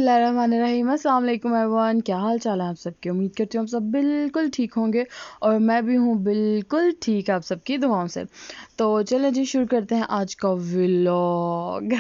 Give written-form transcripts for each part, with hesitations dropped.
बिस्मिल्लाहिर्रहमानिर्रहीम। अस्सलाम वालेकुम एवरीवन, क्या हाल चाल है आप सबके। उम्मीद करती हूँ आप सब बिल्कुल ठीक होंगे और मैं भी हूँ बिल्कुल ठीक आप सबकी दुआओं से। तो चलो जी शुरू करते हैं आज का व्लॉग।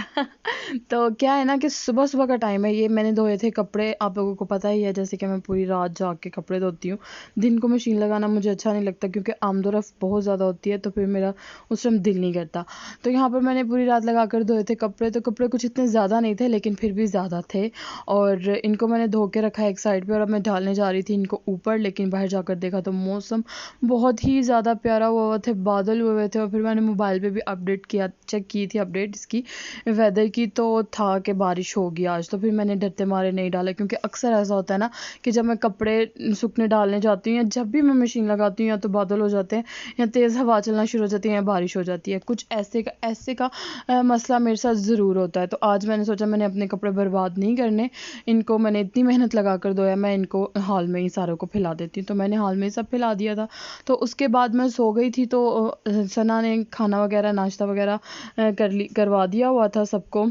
तो क्या है ना कि सुबह सुबह का टाइम है, ये मैंने धोए थे कपड़े। आप लोगों को पता ही है जैसे कि मैं पूरी रात जाग के कपड़े धोती हूँ। दिन को मशीन लगाना मुझे अच्छा नहीं लगता क्योंकि आमदोरफ़्त बहुत ज़्यादा होती है, तो फिर मेरा उस टाइम दिल नहीं करता। तो यहाँ पर मैंने पूरी रात लगा कर धोए थे कपड़े। तो कपड़े कुछ इतने ज़्यादा नहीं थे लेकिन फिर भी ज़्यादा थे, और इनको मैंने धो के रखा है एक साइड पे। और अब मैं डालने जा रही थी इनको ऊपर, लेकिन बाहर जाकर देखा तो मौसम बहुत ही ज़्यादा प्यारा हुआ थे, बादल हुए हुए थे। और फिर मैंने मोबाइल पे भी अपडेट किया, चेक की थी अपडेट इसकी वेदर की, तो था कि बारिश होगी आज। तो फिर मैंने डरते मारे नहीं डाला, क्योंकि अक्सर ऐसा होता है ना कि जब मैं कपड़े सूखने डालने जाती हूँ या जब भी मैं मशीन लगाती हूँ, या तो बादल हो जाते हैं या तेज़ हवा चलना शुरू हो जाती है या बारिश हो जाती है। कुछ ऐसे का मसला मेरे साथ ज़रूर होता है। तो आज मैंने सोचा मैंने अपने कपड़े बर्बाद नहीं करने, इनको मैंने इतनी मेहनत लगा कर धोया, मैं इनको हॉल में ही सारों को फैला देती हूँ। तो मैंने हॉल में ही सब फैला दिया था। तो उसके बाद मैं सो गई थी, तो सना ने खाना वगैरह नाश्ता वगैरह करवा दिया हुआ था सबको।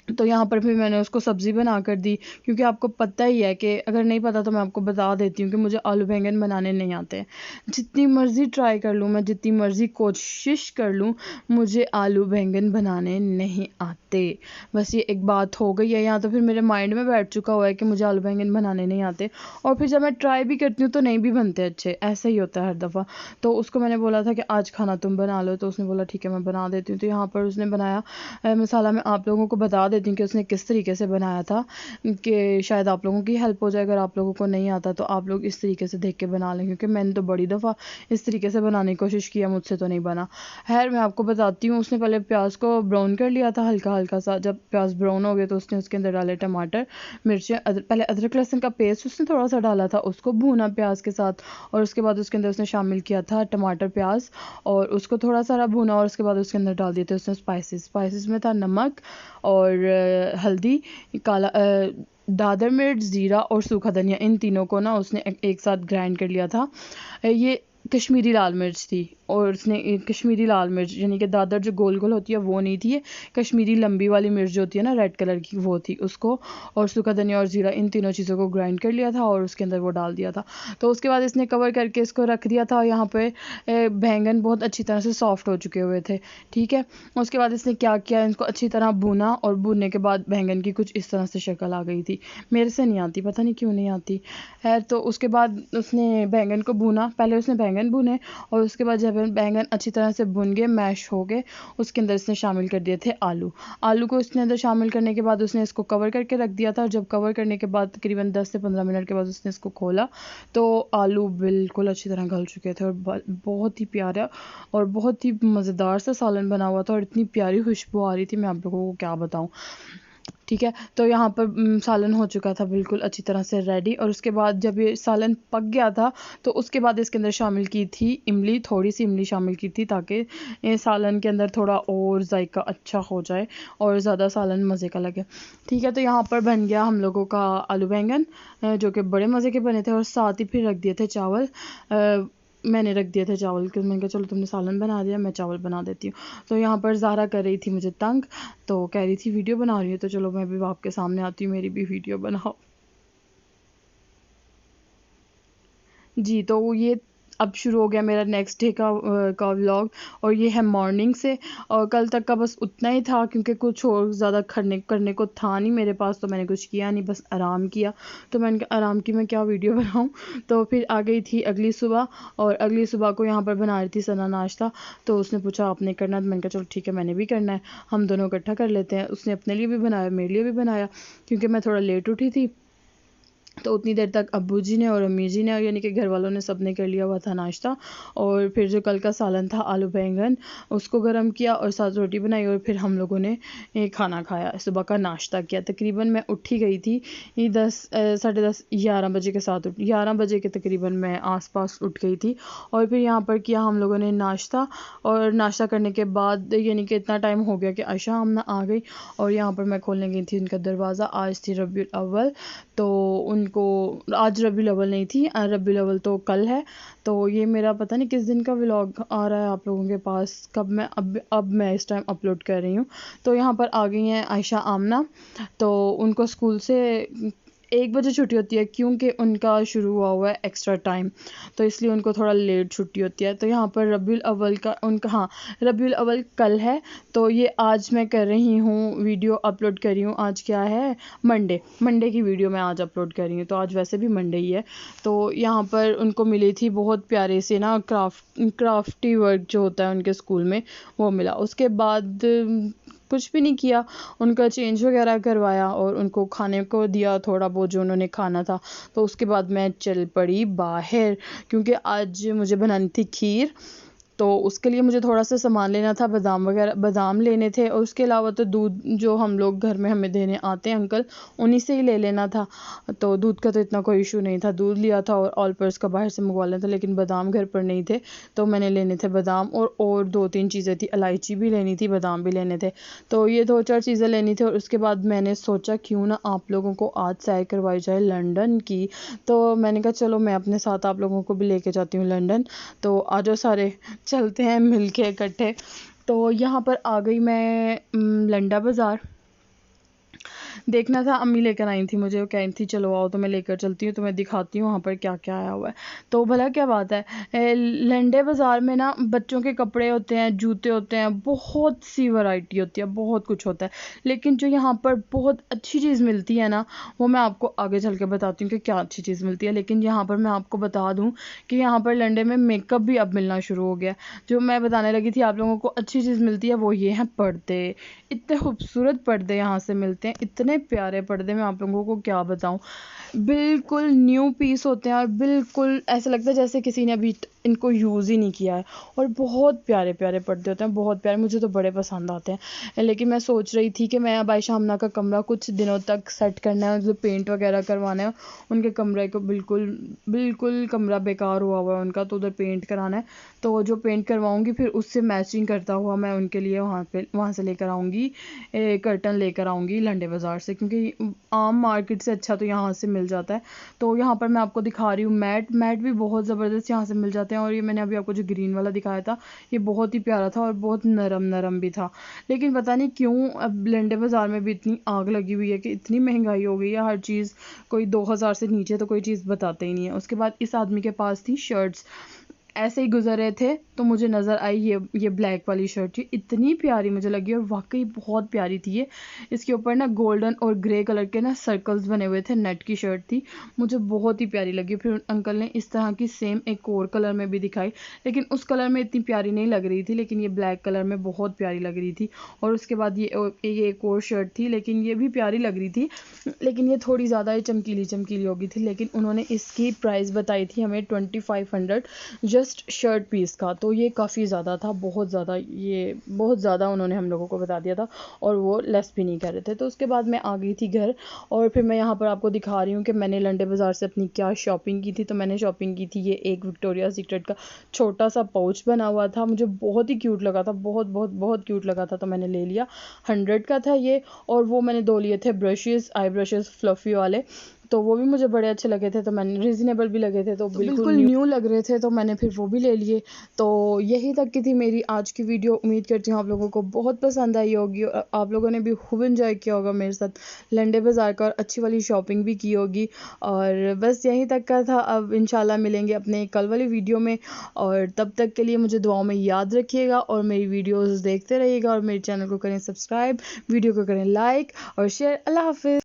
तो यहाँ पर फिर मैंने उसको सब्ज़ी बना कर दी, क्योंकि आपको पता ही है कि अगर नहीं पता तो मैं आपको बता देती हूँ कि मुझे आलू बैंगन बनाने नहीं आते। जितनी मर्ज़ी ट्राई कर लूँ मैं, जितनी मर्ज़ी कोशिश कर लूँ, मुझे आलू बैंगन बनाने नहीं आते। बस ये एक बात हो गई है, यहाँ तो फिर मेरे माइंड में बैठ चुका हुआ है कि मुझे आलू बैंगन बनाने नहीं आते। और फिर जब मैं ट्राई भी करती हूँ तो नहीं भी बनते अच्छे, ऐसा ही होता है हर दफ़ा। तो उसको मैंने बोला था कि आज खाना तुम बना लो, तो उसने बोला ठीक है मैं बना देती हूँ। तो यहाँ पर उसने बनाया मसाला। मैं आप लोगों को बता देती हूँ कि उसने किस तरीके से बनाया था, कि शायद आप लोगों की हेल्प हो जाए। अगर आप लोगों को नहीं आता तो आप लोग इस तरीके से देख के बना लें, क्योंकि मैंने तो बड़ी दफ़ा इस तरीके से बनाने की कोशिश किया, मुझसे तो नहीं बना। खैर मैं आपको बताती हूँ। उसने पहले प्याज को ब्राउन कर लिया था हल्का हल्का सा। जब प्याज ब्राउन हो गए तो उसने उसके अंदर डाले टमाटर, मिर्चें, पहले अदरक लहसुन का पेस्ट उसने थोड़ा सा डाला था, उसको भूना प्याज के साथ। और उसके बाद उसके अंदर उसने शामिल किया था टमाटर प्याज, और उसको थोड़ा सा भूना। और उसके बाद उसके अंदर डाल दिए थे उसने स्पाइसेस में था नमक और हल्दी, काला दादर मिर्च, ज़ीरा और सूखा धनिया। इन तीनों को ना उसने एक साथ ग्राइंड कर लिया था। ये कश्मीरी लाल मिर्च थी, और उसने कश्मीरी लाल मिर्च यानी कि दादर जो गोल गोल होती है वो नहीं थी, ये कश्मीरी लंबी वाली मिर्च जो होती है ना रेड कलर की, वो थी। उसको और सूखा धनिया और ज़ीरा, इन तीनों चीज़ों को ग्राइंड कर लिया था और उसके अंदर वो डाल दिया था। तो उसके बाद इसने कवर करके इसको रख दिया था। यहाँ पे बैंगन बहुत अच्छी तरह से सॉफ्ट हो चुके हुए थे, ठीक है। उसके बाद इसने क्या किया, इनको अच्छी तरह भूना, और भूनने के बाद बैंगन की कुछ इस तरह से शक्ल आ गई थी। मेरे से नहीं आती, पता नहीं क्यों नहीं आती। है तो उसके बाद उसने बैंगन को भूना, पहले उसने बैंगन भुने, और उसके बाद जब बैंगन अच्छी तरह से भुन गए, मैश हो गए, उसके अंदर इसने शामिल कर दिए थे आलू को इसने अंदर शामिल करने के बाद उसने इसको कवर करके रख दिया था। और जब कवर करने के बाद तकरीबन 10 से 15 मिनट के बाद उसने इसको खोला, तो आलू बिल्कुल अच्छी तरह गल चुके थे, और बहुत ही प्यारा और बहुत ही मज़ेदार सा सालन बना हुआ था, और इतनी प्यारी खुशबू आ रही थी, मैं आप लोगों को क्या बताऊँ, ठीक है। तो यहाँ पर सालन हो चुका था बिल्कुल अच्छी तरह से रेडी। और उसके बाद जब ये सालन पक गया था, तो उसके बाद इसके अंदर शामिल की थी इमली, थोड़ी सी इमली शामिल की थी, ताकि ये सालन के अंदर थोड़ा और जायका अच्छा हो जाए और ज़्यादा सालन मज़े का लगे, ठीक है। तो यहाँ पर बन गया हम लोगों का आलू बैंगन, जो कि बड़े मज़े के बने थे। और साथ ही फिर रख दिए थे चावल। मैंने रख दिए थे चावल, क्योंकि मैंने कहा चलो तुमने सालन बना दिया, मैं चावल बना देती हूँ। तो यहाँ पर ज़ारा कर रही थी मुझे तंग, तो कह रही थी वीडियो बना रही है, तो चलो मैं भी आपके सामने आती हूँ, मेरी भी वीडियो बनाओ। जी, तो ये अब शुरू हो गया मेरा नेक्स्ट डे का व्लॉग। और ये है मॉर्निंग से, और कल तक का बस उतना ही था, क्योंकि कुछ और ज़्यादा करने को था नहीं मेरे पास, तो मैंने कुछ किया नहीं, बस आराम किया। तो मैंने कहा आराम की मैं क्या वीडियो बनाऊँ। तो फिर आ गई थी अगली सुबह, और अगली सुबह को यहाँ पर बना रही थी सना नाश्ता। तो उसने पूछा आपने करना, तो मैंने कहा चलो ठीक है मैंने भी करना है, हम दोनों इकट्ठा कर लेते हैं। उसने अपने लिए भी बनाया, मेरे लिए भी बनाया, क्योंकि मैं थोड़ा लेट उठी थी। तो उतनी देर तक अब्बू जी ने और अम्मी जी ने, यानी कि घर वालों ने सब ने कर लिया हुआ था नाश्ता। और फिर जो कल का सालन था आलू बैंगन, उसको गर्म किया और साथ रोटी बनाई, और फिर हम लोगों ने खाना खाया, सुबह का नाश्ता किया। तकरीबन मैं उठी गई थी 10, 10:30, 11 बजे के साथ 11 बजे के तकरीबन मैं आसपास उठ गई थी। और फिर यहाँ पर किया हम लोगों ने नाश्ता, और नाश्ता करने के बाद यानी कि इतना टाइम हो गया कि आशा आमना आ गई। और यहाँ पर मैं खोलने गई थी उनका दरवाज़ा, आज थी रबीउल अव्वल, तो उनको आज रबीउल अव्वल नहीं थी, रबीउल अव्वल तो कल है। तो ये मेरा पता नहीं किस दिन का व्लॉग आ रहा है आप लोगों के पास, कब मैं अब मैं इस टाइम अपलोड कर रही हूँ। तो यहाँ पर आ गई हैं आयशा आमना। तो उनको स्कूल से 1 बजे छुट्टी होती है, क्योंकि उनका शुरू हुआ है एक्स्ट्रा टाइम, तो इसलिए उनको थोड़ा लेट छुट्टी होती है। तो यहाँ पर रबीउल अव्वल का उनका, हाँ, रबीउल अव्वल कल है। तो ये आज मैं कर रही हूँ वीडियो अपलोड कर रही हूँ। आज क्या है, मंडे की वीडियो मैं आज अपलोड कर रही हूँ। तो आज वैसे भी मंडे ही है। तो यहाँ पर उनको मिली थी बहुत प्यारे से ना क्राफ्टी वर्क जो होता है उनके स्कूल में, वो मिला। उसके बाद कुछ भी नहीं किया, उनका चेंज वगैरह करवाया और उनको खाने को दिया थोड़ा बहुत जो उन्होंने खाना था। तो उसके बाद मैं चल पड़ी बाहर, क्योंकि आज मुझे बनानी थी खीर। तो उसके लिए मुझे थोड़ा सा सामान लेना था, बादाम लेने थे, और उसके अलावा तो दूध जो हम लोग घर में हमें देने आते हैं अंकल, उन्हीं से ही ले लेना था। तो दूध का तो इतना कोई इशू नहीं था, दूध लिया था और ऑल पर्स का बाहर से मंगवा लेना था। लेकिन बादाम घर पर नहीं थे, तो मैंने लेने थे बादाम, और 2-3 चीज़ें थी, इलायची भी लेनी थी, बादाम भी लेने थे। तो ये 2-4 चीज़ें लेनी थी। और उसके बाद मैंने सोचा क्यों ना आप लोगों को आज सैर करवाई जाए लंदन की। तो मैंने कहा चलो मैं अपने साथ आप लोगों को भी लेके जाती हूँ लंदन। तो आ जाओ सारे, चलते हैं मिलके इकट्ठे। तो यहाँ पर आ गई मैं लंडा बाज़ार। देखना था, अम्मी लेकर आई थी मुझे, वो कह रही थी चलो आओ तो मैं लेकर चलती हूँ, तो मैं दिखाती हूँ वहाँ पर क्या क्या आया हुआ है। तो भला क्या बात है, लंडे बाज़ार में ना बच्चों के कपड़े होते हैं, जूते होते हैं, बहुत सी वैरायटी होती है, बहुत कुछ होता है। लेकिन जो यहाँ पर बहुत अच्छी चीज़ मिलती है ना, वो मैं आपको आगे चल के बताती हूँ कि क्या अच्छी चीज़ मिलती है। लेकिन यहाँ पर मैं आपको बता दूँ कि यहाँ पर लंडे में मेकअप भी अब मिलना शुरू हो गया। जो मैं बताने लगी थी आप लोगों को अच्छी चीज़ मिलती है, वो ये हैं पर्दे। इतने खूबसूरत पर्दे यहाँ से मिलते हैं, इतने प्यारे पर्दे, मैं आप लोगों को क्या बताऊँ। बिल्कुल न्यू पीस होते हैं और बिल्कुल ऐसा लगता है जैसे किसी ने अभी इनको यूज़ ही नहीं किया है। और बहुत प्यारे प्यारे पर्दे होते हैं, बहुत प्यारे, मुझे तो बड़े पसंद आते हैं। लेकिन मैं सोच रही थी कि मैं अब आयशा आमना का कमरा कुछ दिनों तक सेट करना है, जो पेंट वगैरह करवाना है उनके कमरे को, बिल्कुल कमरा बेकार हुआ हुआ है उनका, तो उधर पेंट कराना है। तो जो पेंट करवाऊँगी फिर उससे मैचिंग करता हुआ मैं उनके लिए वहाँ से लेकर आऊँगी, कर्टन लेकर आऊँगी लंडे बाज़ार से, क्योंकि आम मार्केट से अच्छा तो यहाँ से मिल जाता है। तो यहाँ पर मैं आपको दिखा रही हूँ मैट भी बहुत ज़बरदस्त यहाँ से मिल जाते हैं। और ये मैंने अभी आपको जो ग्रीन वाला दिखाया था, ये बहुत ही प्यारा था और बहुत नरम भी था। लेकिन पता नहीं क्यों अब लंडे बाज़ार में भी इतनी आग लगी हुई है कि इतनी महंगाई हो गई है, हर चीज़ कोई 2000 से नीचे तो कोई चीज़ बताते ही नहीं है। उसके बाद इस आदमी के पास थी शर्ट्स, ऐसे ही गुजर रहे थे तो मुझे नज़र आई ये ब्लैक वाली शर्ट थी, इतनी प्यारी मुझे लगी, और वाकई बहुत प्यारी थी ये। इसके ऊपर ना गोल्डन और ग्रे कलर के ना सर्कल्स बने हुए थे, नेट की शर्ट थी, मुझे बहुत ही प्यारी लगी। फिर अंकल ने इस तरह की सेम एक और कलर में भी दिखाई, लेकिन उस कलर में इतनी प्यारी नहीं लग रही थी, लेकिन ये ब्लैक कलर में बहुत प्यारी लग रही थी। और उसके बाद ये एक और शर्ट थी, लेकिन ये भी प्यारी लग रही थी, लेकिन ये थोड़ी ज़्यादा ही चमकीली हो गई थी। लेकिन उन्होंने इसकी प्राइस बताई थी हमें 2500 जस्ट शर्ट पीस का। तो ये काफ़ी ज़्यादा था, बहुत ज़्यादा उन्होंने हम लोगों को बता दिया था, और वो लेस भी नहीं कर रहे थे। तो उसके बाद मैं आ गई थी घर, और फिर मैं यहाँ पर आपको दिखा रही हूँ कि मैंने लंडे बाज़ार से अपनी क्या शॉपिंग की थी। तो मैंने शॉपिंग की थी, ये एक विक्टोरिया सीक्रेट का छोटा सा पाउच बना हुआ था, मुझे बहुत ही क्यूट लगा था, बहुत क्यूट लगा था, तो मैंने ले लिया। 100 का था ये। और वो मैंने 2 लिए थे ब्रशेज़, आई ब्रशेज़ फ्लफ़ी वाले, तो वो भी मुझे बड़े अच्छे लगे थे, तो मैंने रिजनेबल भी लगे थे, तो बिल्कुल न्यू लग रहे थे, तो मैंने फिर वो भी ले लिए। तो यही तक की थी मेरी आज की वीडियो। उम्मीद करती हूँ आप लोगों को बहुत पसंद आई होगी, और आप लोगों ने भी खूब एंजॉय किया होगा मेरे साथ लंडे बाज़ार का, और अच्छी वाली शॉपिंग भी की होगी। और बस यहीं तक का था, अब इंशाल्लाह मिलेंगे अपने कल वाली वीडियो में। और तब तक के लिए मुझे दुआओं में याद रखिएगा, और मेरी वीडियोज़ देखते रहिएगा, और मेरे चैनल को करें सब्सक्राइब, वीडियो को करें लाइक और शेयर। अल्लाह हाफिज़।